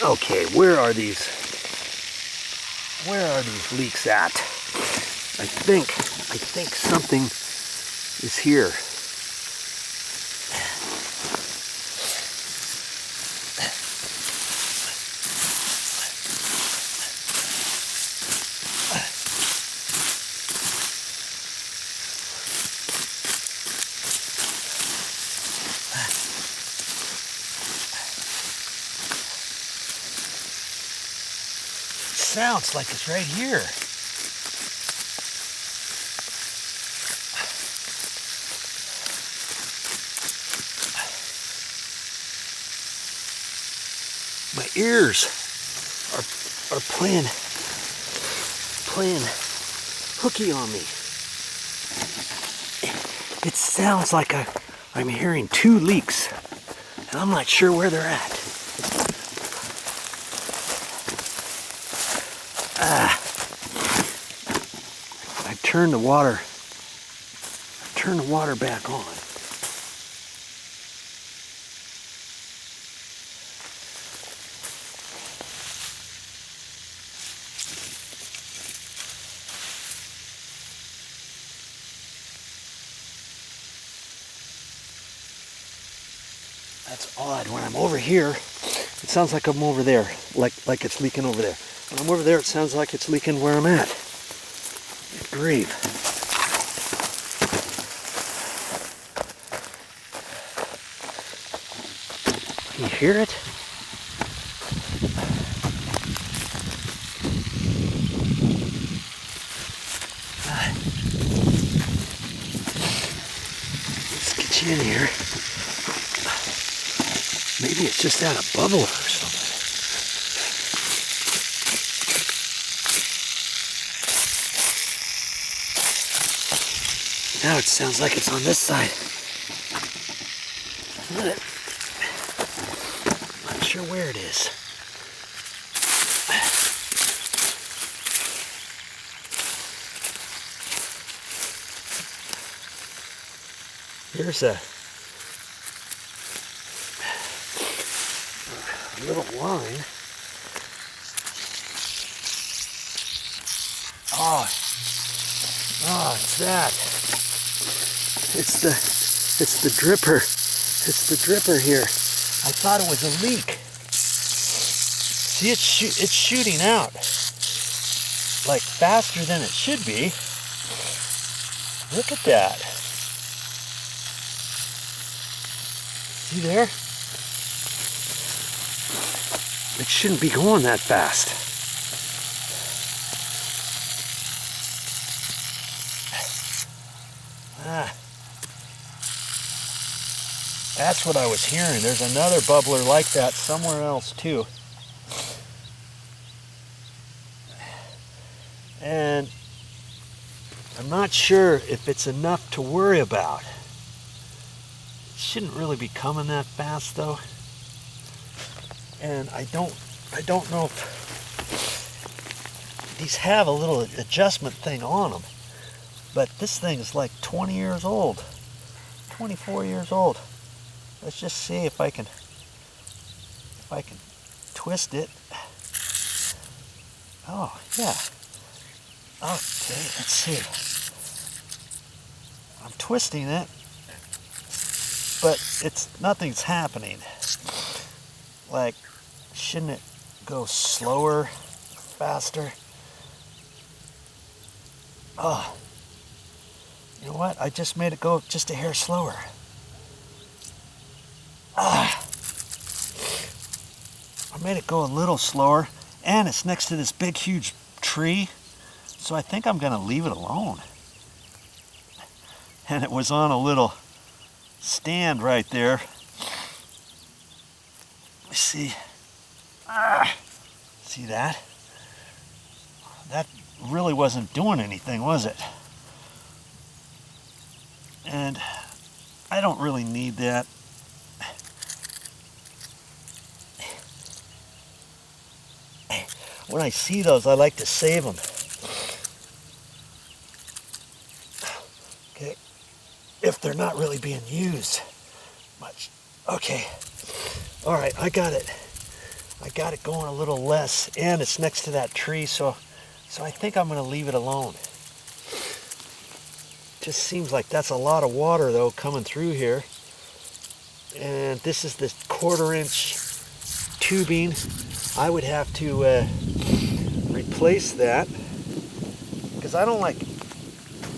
Okay, where are these leaks at? I think something is here. Sounds like it's right here. My ears are playing hooky on me. It sounds like I'm hearing two leaks, and I'm not sure where they're at. I turn the water back on. That's odd. When I'm over here, it sounds like I'm over there, like it's leaking over there. When I'm over there, it sounds like it's leaking where I'm at. Good grief. Can you hear it? Let's get you in here. Maybe it's just out of bubble or something. Now it sounds like it's on this side. Not sure where it is. Here's a little line. Oh, it's that. It's the dripper. It's the dripper here. I thought it was a leak. See, it's shooting out like faster than it should be. Look at that. See there? It shouldn't be going that fast. That's what I was hearing. There's another bubbler like that somewhere else too. And I'm not sure if it's enough to worry about. It shouldn't really be coming that fast though. And I don't know if these have a little adjustment thing on them. But this thing is like 20 years old. 24 years old. Let's just see if I can twist it. Oh, yeah. Okay, let's see. I'm twisting it, but nothing's happening. Like, shouldn't it go slower, faster? Oh, you know what? I just made it go just a hair slower. I made it go a little slower, and it's next to this big, huge tree, so I think I'm gonna leave it alone. And it was on a little stand right there. Let me see. See that? That really wasn't doing anything, was it? And I don't really need that. When I see those, I like to save them. Okay, if they're not really being used much. Okay, all right, I got it. I got it going a little less, and it's next to that tree, so I think I'm going to leave it alone. Just seems like that's a lot of water though coming through here. And this is the 1/4 inch tubing. I would have to replace that because I don't like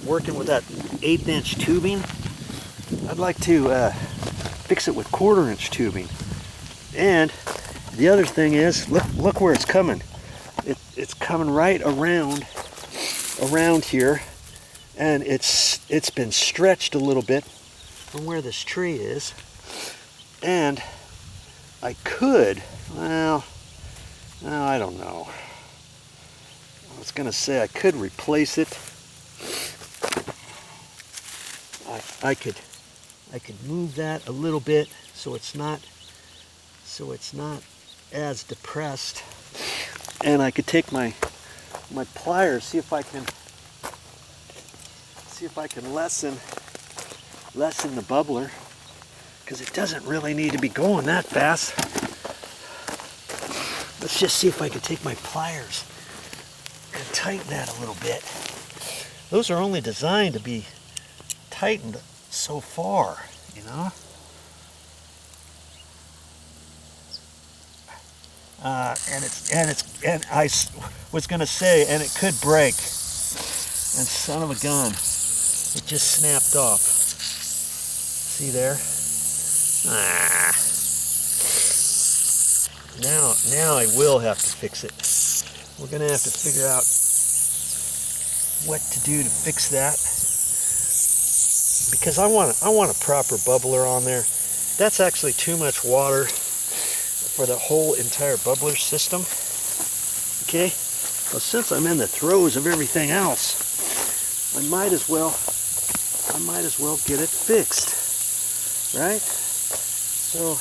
working with that 1/8 inch tubing. I'd like to fix it with 1/4 inch tubing. And the other thing is, look where it's coming. It's coming right around here, and it's been stretched a little bit from where this tree is. And I could, well, no, I don't know. I was gonna say I could replace it. I could move that a little bit so it's not as depressed, and I could take my pliers, see if I can lessen the bubbler, because it doesn't really need to be going that fast. Let's just see if I can take my pliers and tighten that a little bit. Those are only designed to be tightened so far, you know. And I was gonna say, and it could break. And son of a gun, it just snapped off. See there? Now I will have to fix it. We're gonna have to figure out what to do to fix that, because I want a proper bubbler on there. That's actually too much water for the whole entire bubbler system. Okay, well, since I'm in the throes of everything else, I might as well get it fixed, right? So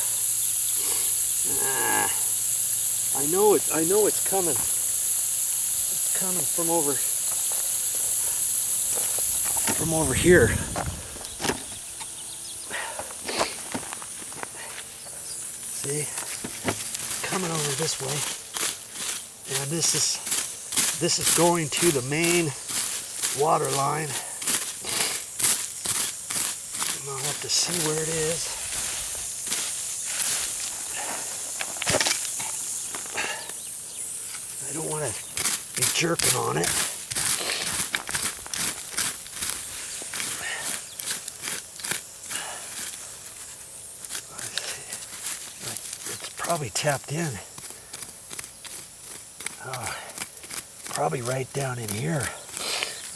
I know it's coming. It's coming from over here. See? Coming over this way, and this is going to the main water line. And I'll have to see where it is. I don't want to be jerking on it. Probably tapped in. Oh, probably right down in here.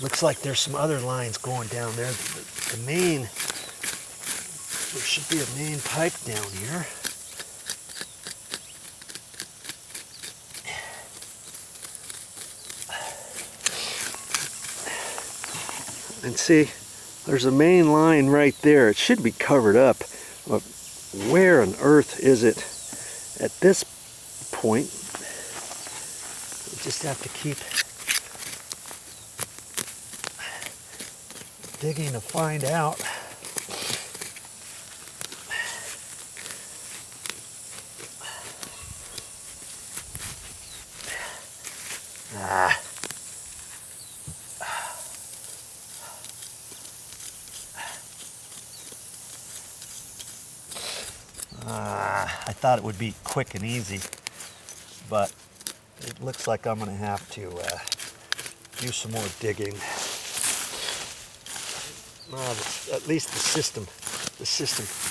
Looks like there's some other lines going down there. The main, there should be a main pipe down here. And see, there's a main line right there. It should be covered up. But where on earth is it? At this point, you just have to keep digging to find out. I thought it would be quick and easy, but it looks like I'm going to have to do some more digging. At least the system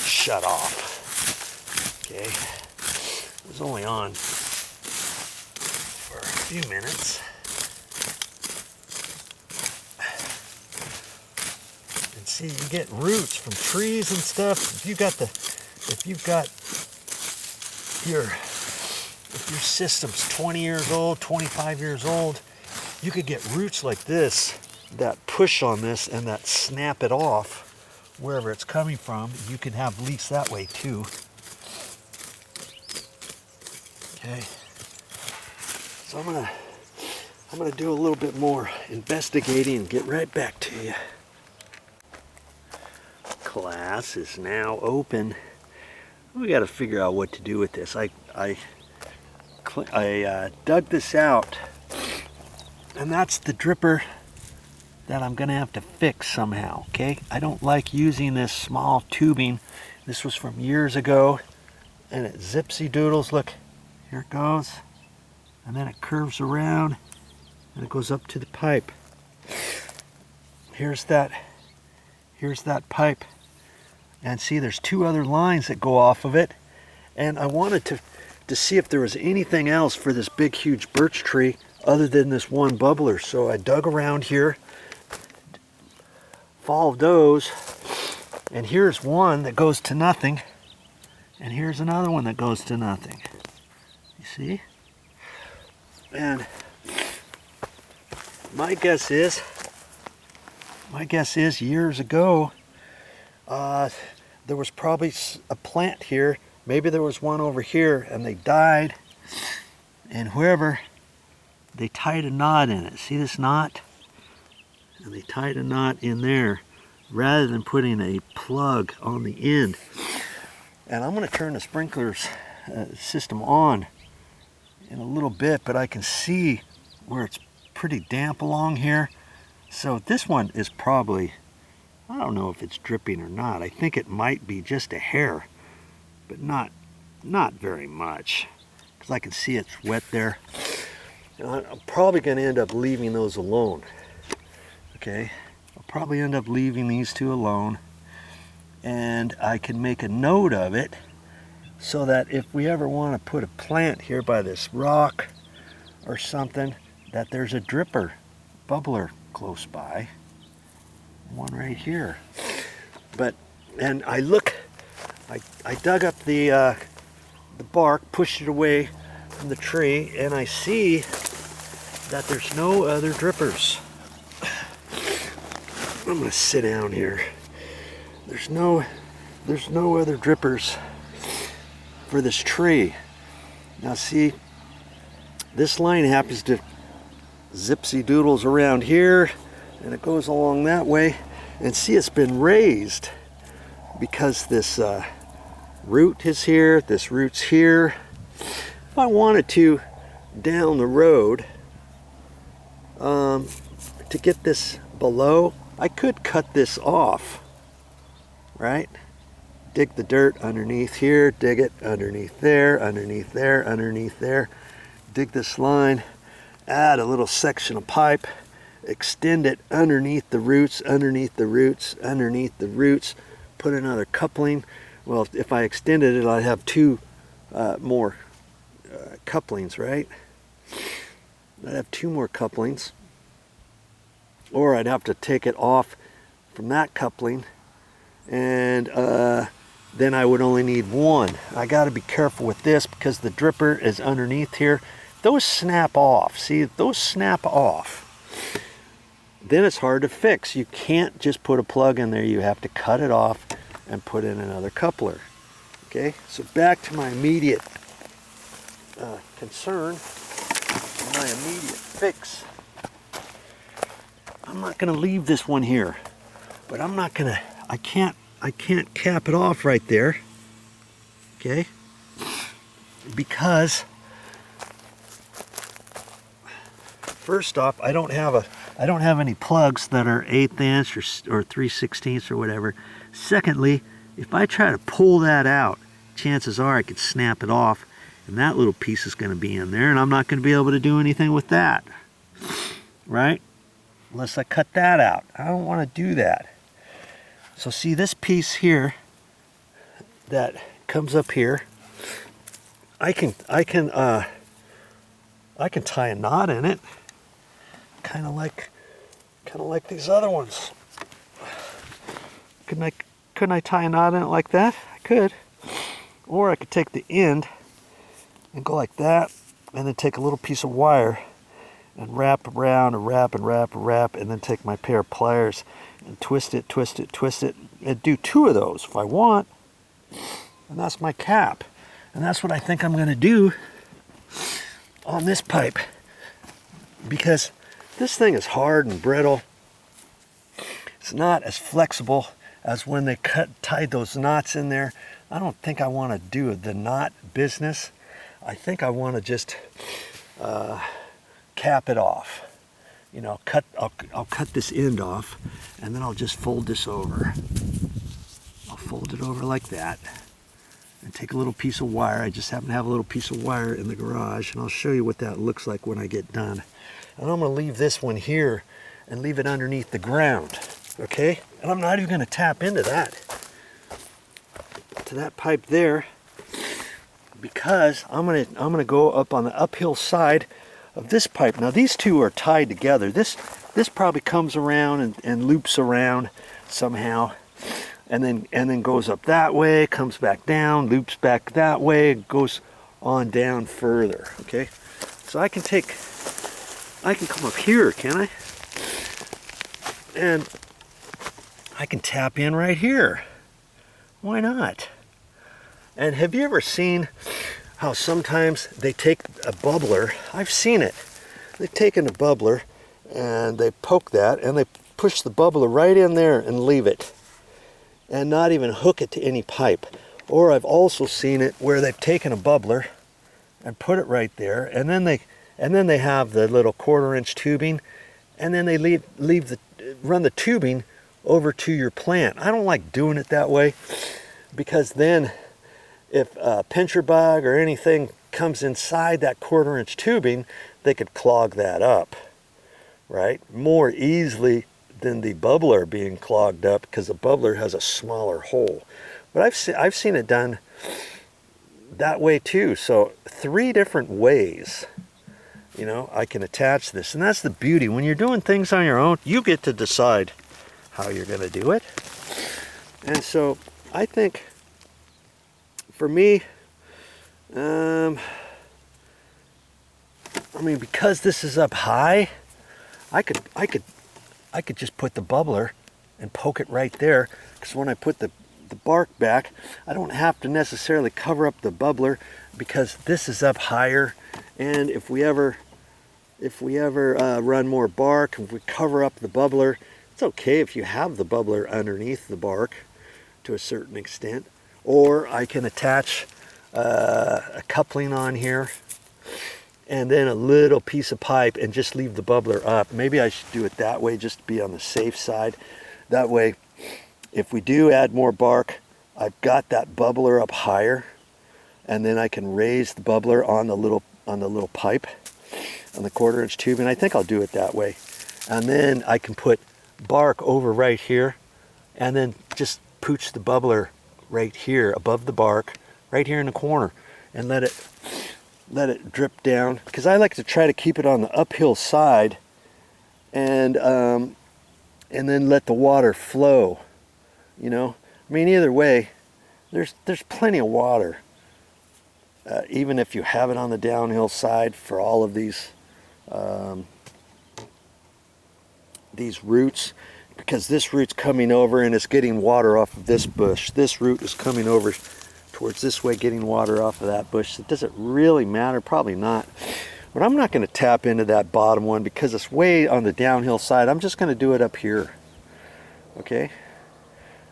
shut off. Okay, it was only on for a few minutes. And see, you get roots from trees and stuff. If you've got if your system's 20 years old, 25 years old, you could get roots like this that push on this and that snap it off wherever it's coming from. You can have leaks that way too. Okay, so I'm gonna do a little bit more investigating and get right back to you. Class is now open. We got to figure out what to do with this. I dug this out, and that's the dripper that I'm gonna have to fix somehow, okay? I don't like using this small tubing. This was from years ago, and it zipsy doodles. Look, here it goes, and then it curves around, and it goes up to the pipe. Here's that pipe, and see, there's two other lines that go off of it, and I wanted to see if there was anything else for this big, huge birch tree other than this one bubbler. So I dug around here, followed those, and here's one that goes to nothing, and here's another one that goes to nothing. You see? And my guess is years ago there was probably a plant here. Maybe there was one over here and they died, and whoever, they tied a knot in it. See this knot? And they tied a knot in there rather than putting a plug on the end. And I'm going to turn the sprinklers system on in a little bit, but I can see where it's pretty damp along here. So this one is probably, I don't know if it's dripping or not. I think it might be just a hair, but not very much, because I can see it's wet there. And I'm probably going to end up leaving those alone. Okay, I'll probably end up leaving these two alone, and I can make a note of it so that if we ever want to put a plant here by this rock or something, that there's a dripper, bubbler close by. One right here. And I dug up the bark, pushed it away from the tree, and I see that there's no other drippers. I'm gonna sit down here. There's no other drippers for this tree. Now see, this line happens to zipsy doodles around here, and it goes along that way, and see, it's been raised because this root is here, this root's here. If I wanted to, down the road, to get this below, I could cut this off, right? Dig the dirt underneath here, dig it underneath there, underneath there, underneath there. Dig this line, add a little section of pipe, extend it underneath the roots, underneath the roots, underneath the roots, put another coupling. Well, if I extended it, I'd have two more couplings, right? I'd have two more couplings. Or I'd have to take it off from that coupling, and then I would only need one. I got to be careful with this because the dripper is underneath here. Those snap off. See, those snap off. Then it's hard to fix. You can't just put a plug in there. You have to cut it off and put in another coupler. Okay, so back to my immediate concern, my immediate fix. I'm not going to leave this one here, but I'm not going to, I can't cap it off right there, okay, because first off, I don't have any plugs that are 1/8 inch or 3/16 or whatever. Secondly, if I try to pull that out, chances are I could snap it off, and that little piece is going to be in there, and I'm not going to be able to do anything with that, right? Unless I cut that out. I don't want to do that. So see this piece here that comes up here, I can tie a knot in it, kind of like these other ones. Couldn't I tie a knot in it like that? I could. Or I could take the end and go like that, and then take a little piece of wire and wrap around and wrap and wrap and wrap, and then take my pair of pliers and twist it, and do two of those if I want. And that's my cap. And that's what I think I'm going to do on this pipe, because this thing is hard and brittle. It's not as flexible as when they tied those knots in there. I don't think I want to do the knot business. I think I want to just cap it off. You know, I'll cut this end off, and then I'll just fold this over. I'll fold it over like that, and take a little piece of wire. I just happen to have a little piece of wire in the garage, and I'll show you what that looks like when I get done. And I'm going to leave this one here and leave it underneath the ground, okay? And I'm not even going to tap into that, to that pipe there, because I'm gonna go up on the uphill side of this pipe. Now these two are tied together. This probably comes around and loops around somehow, and then goes up that way, comes back down, loops back that way, goes on down further. Okay, so I can come up here, can I? And I can tap in right here. Why not? And have you ever seen how sometimes they take a bubbler? I've seen it. They've taken a bubbler and they poke that and they push the bubbler right in there and leave it, and not even hook it to any pipe. Or I've also seen it where they've taken a bubbler and put it right there, and then they have the little 1/4-inch tubing, and then they run the tubing over to your plant. I don't like doing it that way, because then if a pincher bug or anything comes inside that 1/4-inch tubing, they could clog that up, right? More easily than the bubbler being clogged up, because the bubbler has a smaller hole. But I've seen it done that way too. So 3 different ways, you know, I can attach this. And that's the beauty. When you're doing things on your own, you get to decide how you're going to do it. And so I think, for me, I mean, because this is up high, I could just put the bubbler and poke it right there, because when I put the bark back, I don't have to necessarily cover up the bubbler, because this is up higher. And if we ever run more bark, if we cover up the bubbler, it's okay if you have the bubbler underneath the bark to a certain extent. Or I can attach a coupling on here, and then a little piece of pipe, and just leave the bubbler up. Maybe I should do it that way, just to be on the safe side. That way, if we do add more bark, I've got that bubbler up higher, and then I can raise the bubbler on the little pipe, on the 1/4-inch tube, and I think I'll do it that way. And then I can put bark over right here, and then just pooch the bubbler right here above the bark, right here in the corner, and let it drip down, because I like to try to keep it on the uphill side, and then let the water flow. You know, I mean, either way, there's plenty of water, even if you have it on the downhill side, for all of these roots. Because this root's coming over and it's getting water off of this bush. This root is coming over towards this way, getting water off of that bush. So does it really matter? Probably not. But I'm not going to tap into that bottom one, because it's way on the downhill side. I'm just going to do it up here. Okay?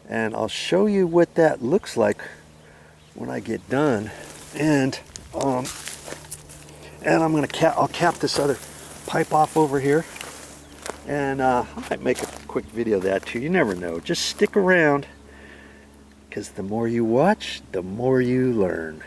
And I'll show you what that looks like when I get done. And I'm going to I'll cap this other pipe off over here. And I might make a quick video of that too. You never know. Just stick around, because the more you watch, the more you learn.